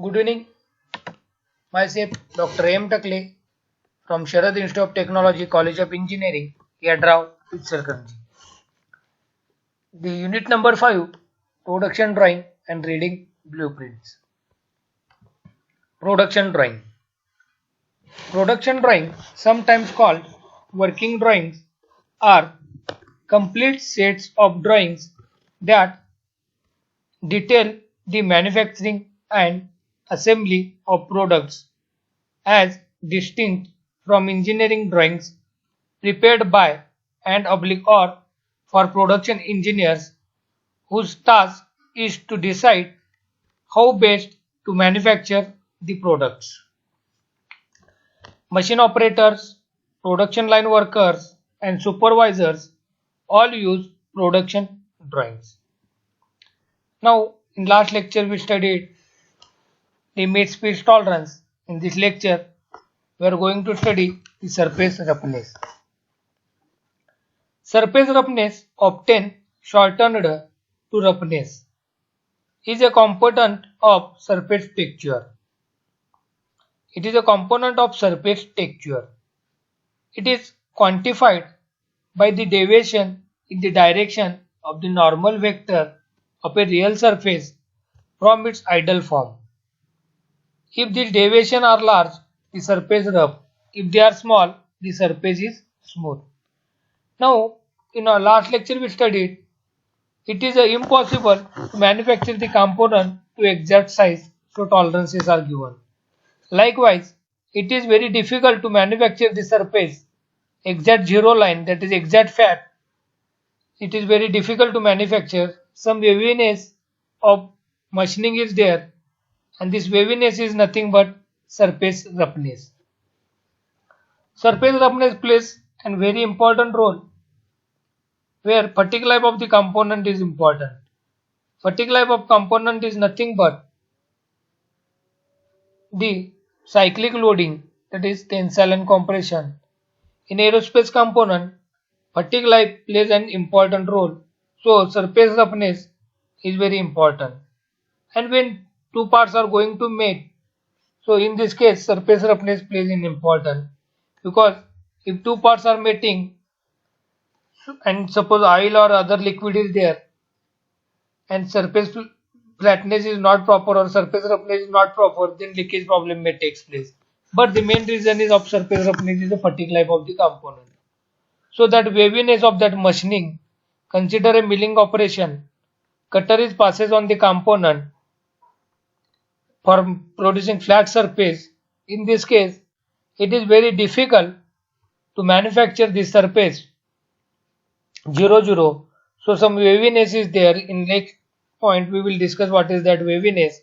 Good evening. Myself Dr. M. Takle from Sharad Institute of Technology, College of Engineering, Yadrao, Itzarkanji. The unit number 5, Production Drawing and Reading Blueprints. Production Drawing. Production drawing, sometimes called working drawings, are complete sets of drawings that detail the manufacturing and assembly of products as distinct from engineering drawings prepared by and oblique or for production engineers whose task is to decide how best to manufacture the products. Machine operators, production line workers and supervisors all use production drawings. Now in last lecture we studied the mid speed tolerance. In this lecture we are going to study the surface roughness. Surface roughness obtained shortened to roughness is a component of surface texture. It is a component of surface texture. It is quantified by the deviation in the direction of the normal vector of a real surface from its ideal form. If these deviations are large, the surface is rough. If they are small, the surface is smooth. Now, in our last lecture we studied it is impossible to manufacture the component to exact size, so tolerances are given. Likewise, it is very difficult to manufacture the surface exact zero line, that is exact fat. It is very difficult to manufacture. Some waviness of machining is there, and this waviness is nothing but surface roughness. Surface roughness plays a very important role where fatigue life of the component is important. Fatigue life of component is nothing but the cyclic loading, that is tensile and compression. In aerospace component, fatigue life plays an important role. So surface roughness is very important. And when two parts are going to mate, so in this case surface roughness plays an important, because if two parts are mating and suppose oil or other liquid is there and surface flatness is not proper or surface roughness is not proper, then leakage problem may take place. But the main reason is of surface roughness is the fatigue life of the component. So that waviness of that machining, consider a milling operation. Cutter is passes on the component for producing flat surface. In this case, it is very difficult to manufacture this surface 0, 0. So some waviness is there. In next point we will discuss what is that waviness,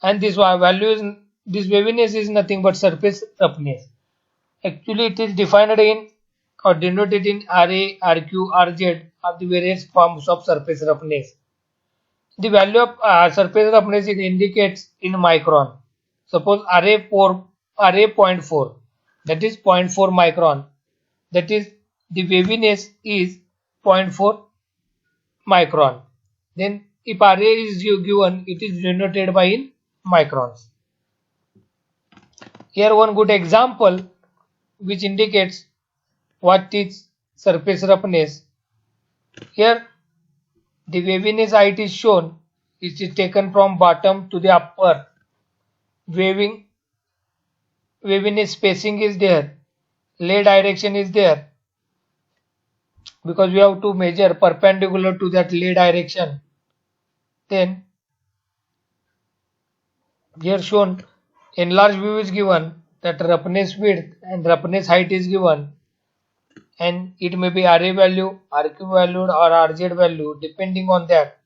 and this value is, this waviness is nothing but surface roughness. Actually it is defined in or denoted in Ra, Rq, Rz are the various forms of surface roughness. The value of surface roughness is indicates in micron. Suppose Ra 0.4, that is 0.4 micron, that is the waviness is 0.4 micron. Then if Ra is given, it is denoted by in microns. Here one good example which indicates what is surface roughness. Here the waviness height is shown. It is taken from bottom to the upper. Waviness spacing is there. Lay direction is there, because we have to measure perpendicular to that lay direction. Then here shown enlarged view is given, that roughness width and roughness height is given, and it may be Ra value, Rq value or Rz value depending on that,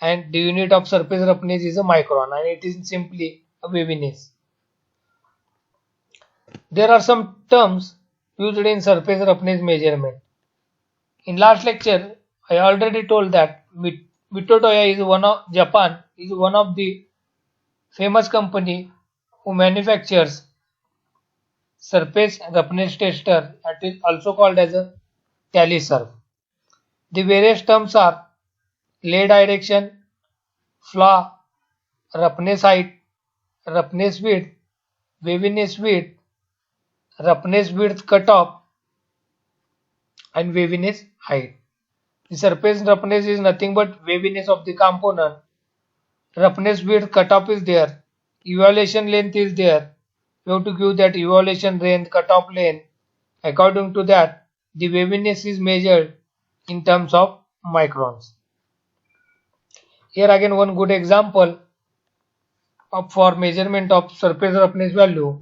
and the unit of surface roughness is a micron and it is simply a waviness. There are some terms used in surface roughness measurement. In last lecture I already told that Mitutoyo is one of Japan is one of the famous company who manufactures surface roughness tester, that is also called as a TallySurf. The various terms are lay direction, flaw, roughness height, roughness width, waviness width, roughness width cutoff, and waviness height. The surface roughness is nothing but waviness of the component. Roughness width cutoff is there. Evaluation length is there. You have to give that evaluation length, cutoff length. According to that, the waviness is measured in terms of microns. Here again one good example for measurement of surface roughness value.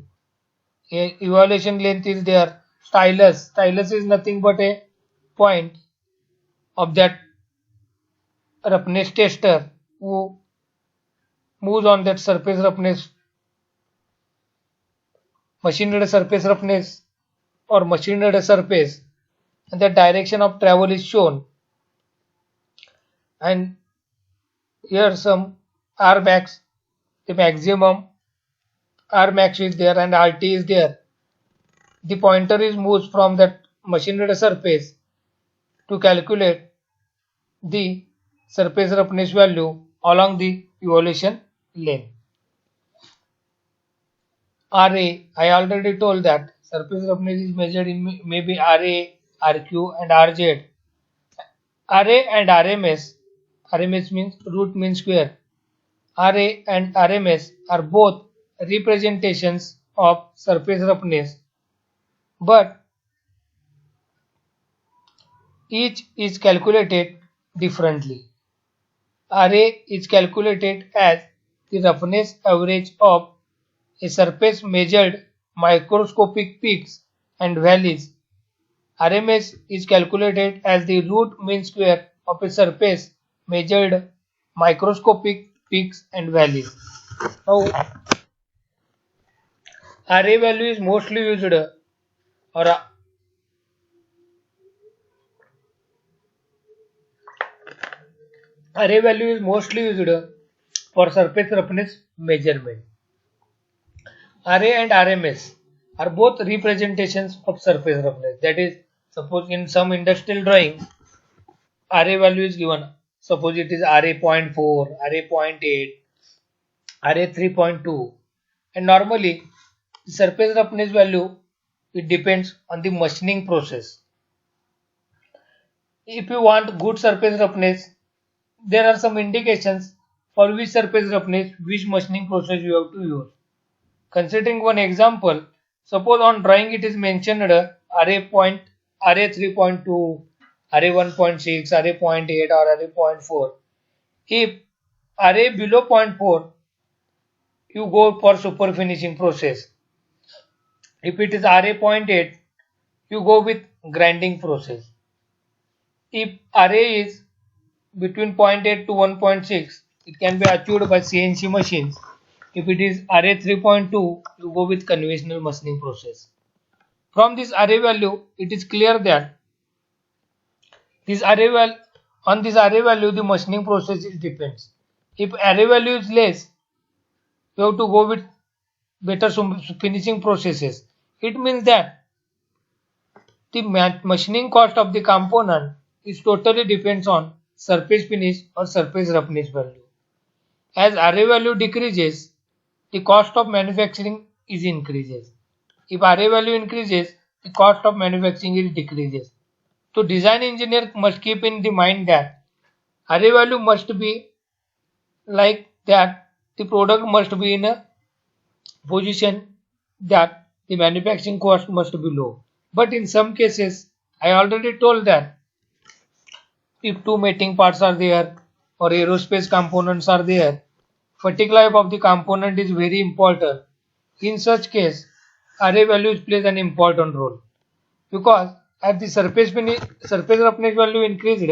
Evaluation length is there. Stylus. Stylus is nothing but a point of that roughness tester who moves on that surface roughness, machined surface roughness or machined surface, and the direction of travel is shown. And here some R max, the maximum R max is there and RT is there. The pointer is moved from that machined surface to calculate the surface roughness value along the evaluation length. RA, I already told that surface roughness is measured in maybe RA, RQ and RZ. RA and RMS, RMS means root mean square. RA and RMS are both representations of surface roughness, but each is calculated differently. RA is calculated as the roughness average of a surface measured microscopic peaks and valleys. RMS is calculated as the root mean square of a surface measured microscopic peaks and valleys. Now, RA value is mostly used array value is mostly used for surface roughness measurement. RA and RMS are both representations of surface roughness. That is, suppose in some industrial drawing, RA value is given. Suppose it is RA 0.4, RA 0.8, RA 3.2, and normally the surface roughness value, it depends on the machining process. If you want good surface roughness, there are some indications for which surface roughness, which machining process you have to use. Considering one example, suppose on drawing it is mentioned RA 3.2, RA 1.6, RA 0.8 or RA 0.4. If RA below 0.4, you go for super finishing process. If it is RA 0.8, you go with grinding process. If RA is between 0.8 to 1.6, it can be achieved by CNC machines. If it is RA 3.2, you go with conventional machining process. From this RA value, it is clear that on this RA value, the machining process depends. If RA value is less, you have to go with better finishing processes. It means that the machining cost of the component is totally depends on surface finish or surface roughness value. As RA value decreases, the cost of manufacturing is increases. If RA value increases, the cost of manufacturing is decreases. So design engineer must keep in the mind that RA value must be like that the product must be in a position that the manufacturing cost must be low. But in some cases, I already told that if two mating parts are there or aerospace components are there, fatigue life of the component is very important. In such case, RA values plays an important role, because as the surface roughness value increased,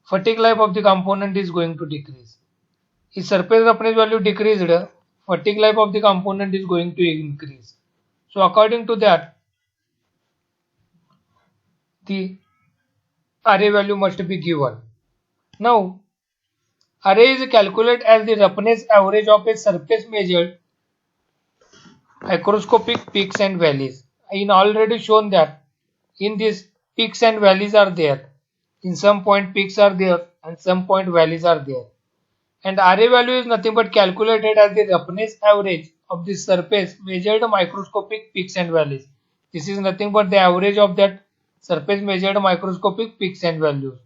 fatigue life of the component is going to decrease. If surface roughness value decreased, fatigue life of the component is going to increase. So according to that, the RA value must be given. Now, RA is calculated as the roughness average of a surface measured microscopic peaks and valleys. I already shown that in this peaks and valleys are there. In some point peaks are there and some point valleys are there. and RA value is nothing but calculated as the roughness average of the surface measured microscopic peaks and valleys. This is nothing but the average of that surface measured microscopic peaks and values.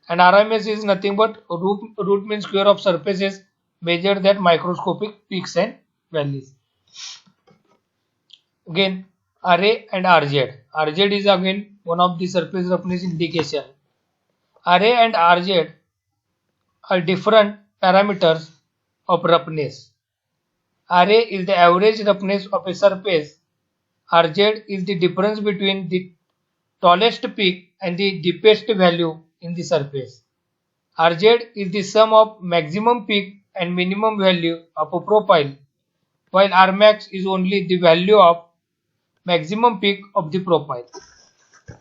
And RMS is nothing but root mean square of surfaces measured that microscopic peaks and valleys. Again, RA and RZ. RZ is again one of the surface roughness indication. RA and RZ are different parameters of roughness. RA is the average roughness of a surface. RZ is the difference between the tallest peak and the deepest value in the surface. RZ is the sum of maximum peak and minimum value of a profile, while Rmax is only the value of maximum peak of the profile.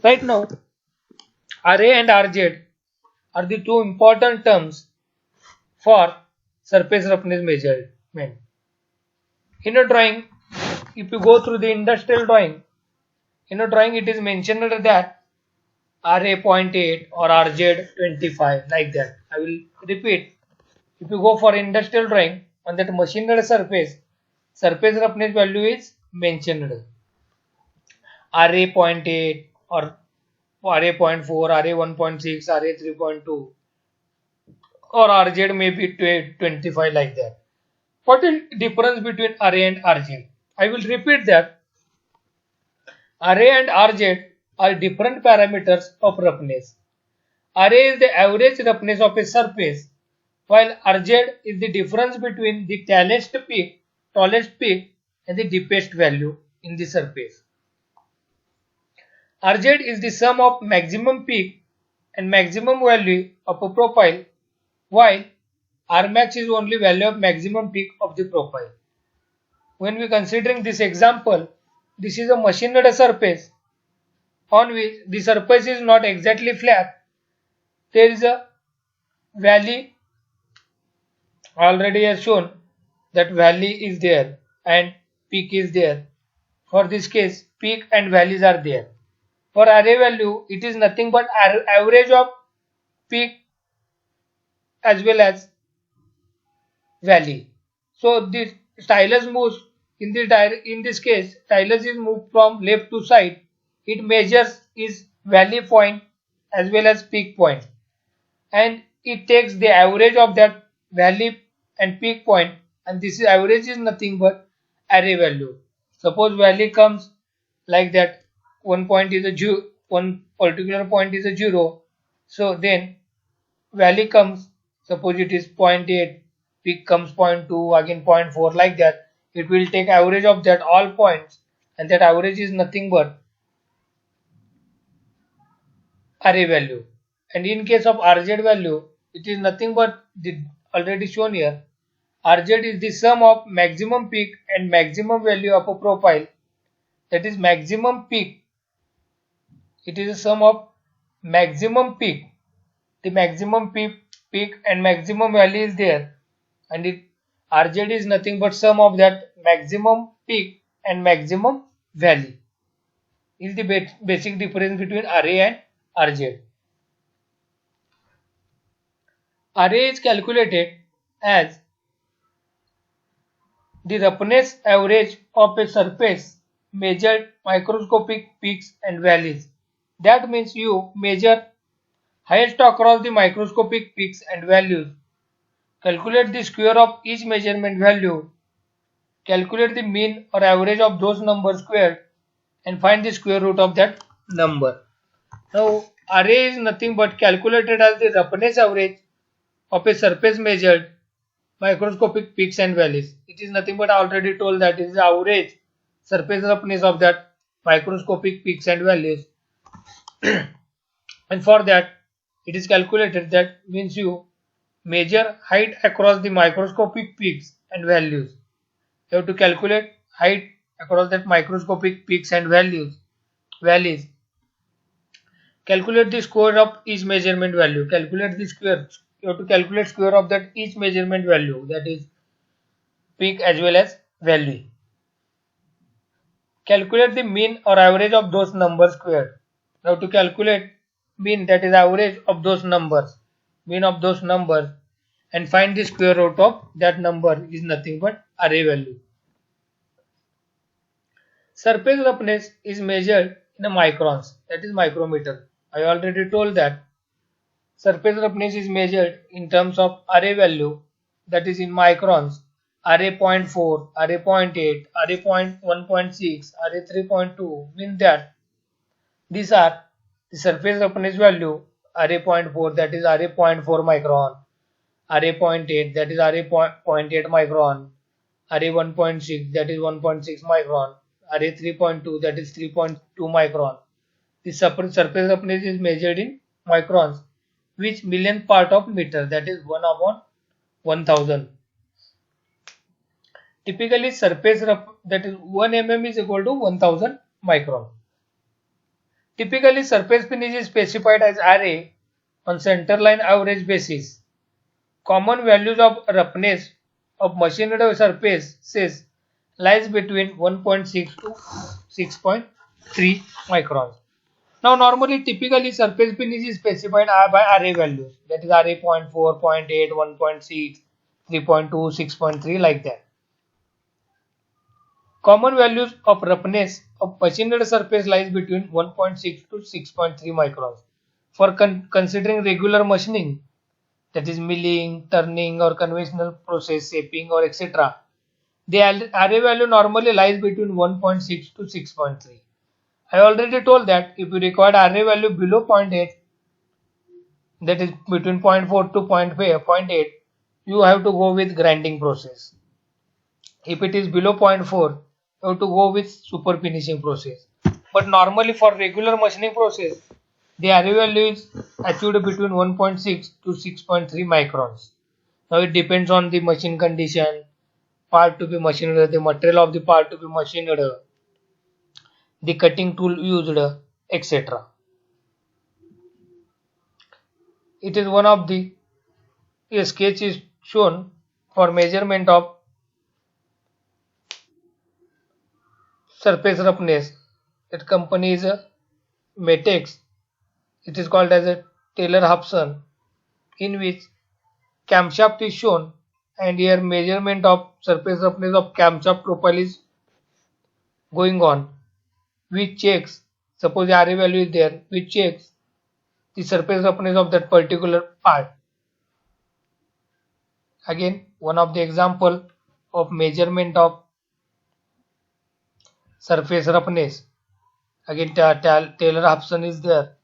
Right now, RA and RZ are the two important terms for surface roughness measurement. In a drawing, if you go through the industrial drawing, in a drawing it is mentioned that RA 0.8 or RZ 25 like that. I will repeat. If you go for industrial drawing on that machined surface roughness value is mentioned. RA 0.8 or RA 0.4, RA 1.6, RA 3.2 or RZ may be 25 like that. What is the difference between RA and RZ? I will repeat that. RA and RZ are different parameters of roughness. RA is the average roughness of a surface, while RZ is the difference between the tallest peak and the deepest value in the surface. RZ is the sum of maximum peak and maximum value of a profile, while Rmax is only value of maximum peak of the profile. When we considering this example, this is a machined surface on which the surface is not exactly flat. There is a valley already as shown, that valley is there and peak is there. For this case, peak and valleys are there. For RA value, it is nothing but average of peak as well as valley. So the stylus moves in this case, stylus is moved from left to side. It measures its valley point as well as peak point, and it takes the average of that valley and peak point, and this average is nothing but RA value. Suppose valley comes like that, one particular point is a 0, so then valley comes, suppose it is 0.8, peak comes 0.2, again 0.4 like that. It will take average of that all points, and that average is nothing but RA value. And in case of RZ value, it is nothing but already shown here. RZ is the sum of maximum peak and maximum value of a profile. That is maximum peak. It is a sum of maximum peak. The maximum peak and maximum value is there, and RZ is nothing but sum of that maximum peak and maximum value. Is the basic difference between RA and RZ. RA is calculated as the roughness average of a surface measured microscopic peaks and valleys. That means you measure highest across the microscopic peaks and values. Calculate the square of each measurement value. Calculate the mean or average of those numbers squared and find the square root of that number. Now, RA is nothing but calculated as the roughness average of a surface measured microscopic peaks and valleys. It is nothing but I already told that it is the average surface roughness of that microscopic peaks and valleys. And for that, it is calculated, that means you measure height across the microscopic peaks and values. You have to calculate height across that microscopic peaks and valleys. Calculate the square of each measurement value. Calculate the square. You have to calculate square of that each measurement value, that is peak as well as value. Calculate the mean or average of those numbers squared. You have to calculate mean, that is average of those numbers, mean of those numbers, and find the square root of that number is nothing but array value. Surface roughness is measured in microns, that is micrometer. I already told that surface roughness is measured in terms of array value, that is in microns. Array 0.4, array 0.8, array 1.6, array 3.2 mean that these are the surface roughness value. Array 0.4, that is array 0.4 micron, array 0.8, that is array 0.8 micron, array 1.6, that is 1.6 micron, array 3.2, that is 3.2 micron. The surface roughness is measured in microns, which millionth part of meter, that is 1 upon 1000. Typically surface rough, that is 1 mm is equal to 1000 micron. Typically surface finish is specified as array on centerline average basis. Common values of roughness of machined surfaces lies between 1.6 to 6.3 microns. Now normally typically surface finish is specified by array values, that is array 0.4, 0.8, 1.6, 3.2, 6.3 like that. Common values of roughness of machined surface lies between 1.6 to 6.3 microns. For considering regular machining, that is milling, turning or conventional process, shaping or etc., the array value normally lies between 1.6 to 6.3. I already told that if you require array value below 0.8, that is between 0.4 to 0.8, you have to go with grinding process. If it is below 0.4, you have to go with super finishing process. But normally for regular machining process, the array value is achieved between 1.6 to 6.3 microns. Now it depends on the machine condition, part to be machined, the material of the part to be machined, the cutting tool used, etc. It is one of the sketch is shown for measurement of surface roughness. That company is a Matex. It is called as a Taylor-Hobson, in which camshaft is shown, and here measurement of surface roughness of camshaft profile is going on, which checks, suppose the array value is there, which checks the surface roughness of that particular part. Again, one of the example of measurement of surface roughness. Again, Taylor-Hobson is there,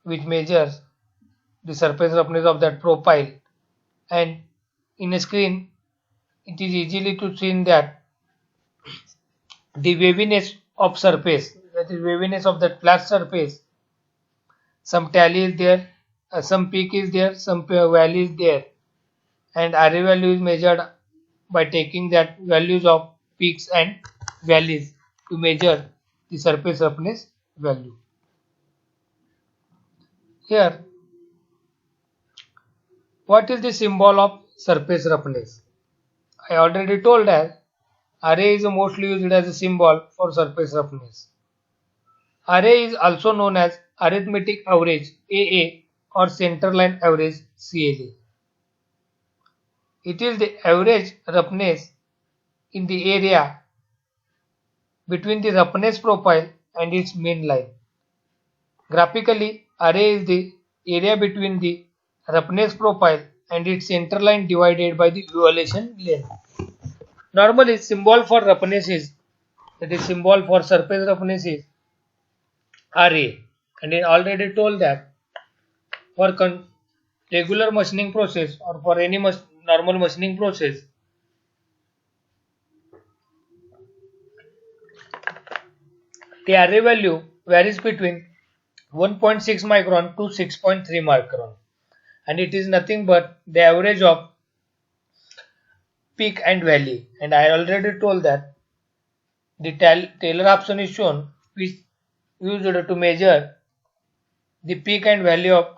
which measures the surface roughness of that profile, and in a screen it is easily to see that the waviness of surface, that is waviness of that flat surface, some tally is there, some peak is there, some valley is there, and array value is measured by taking that values of peaks and valleys to measure the surface roughness value. Here, what is the symbol of surface roughness? I already told that array is mostly used as a symbol for surface roughness. Array is also known as arithmetic average AA or centerline average CLA. It is the average roughness in the area between the roughness profile and its mean line. Graphically, array is the area between the roughness profile and its center line divided by the evaluation length. Normally, symbol for roughness is, that is symbol for surface roughness is array, and I already told that for regular machining process or for any normal machining process, the array value varies between 1.6 micron to 6.3 micron, and it is nothing but the average of peak and valley. And I already told that the Taylor-Hobson is shown, which used to measure the peak and value of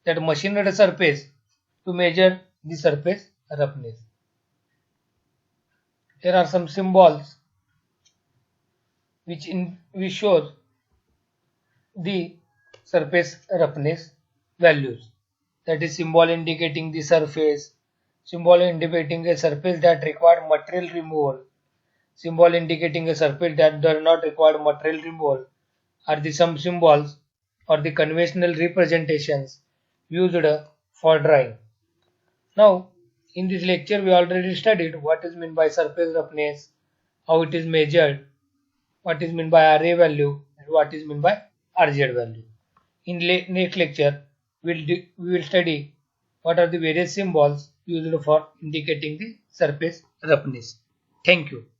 that machined surface to measure the surface roughness. Here are some symbols which shows the surface roughness values. that is symbol indicating the surface, symbol indicating a surface that required material removal, symbol indicating a surface that does not require material removal are the some symbols or the conventional representations used for drawing. Now, in this lecture we already studied what is meant by surface roughness, how it is measured, what is meant by RA value, and what is meant by RZ value. In next lecture, we will study what are the various symbols used for indicating the surface roughness. Thank you.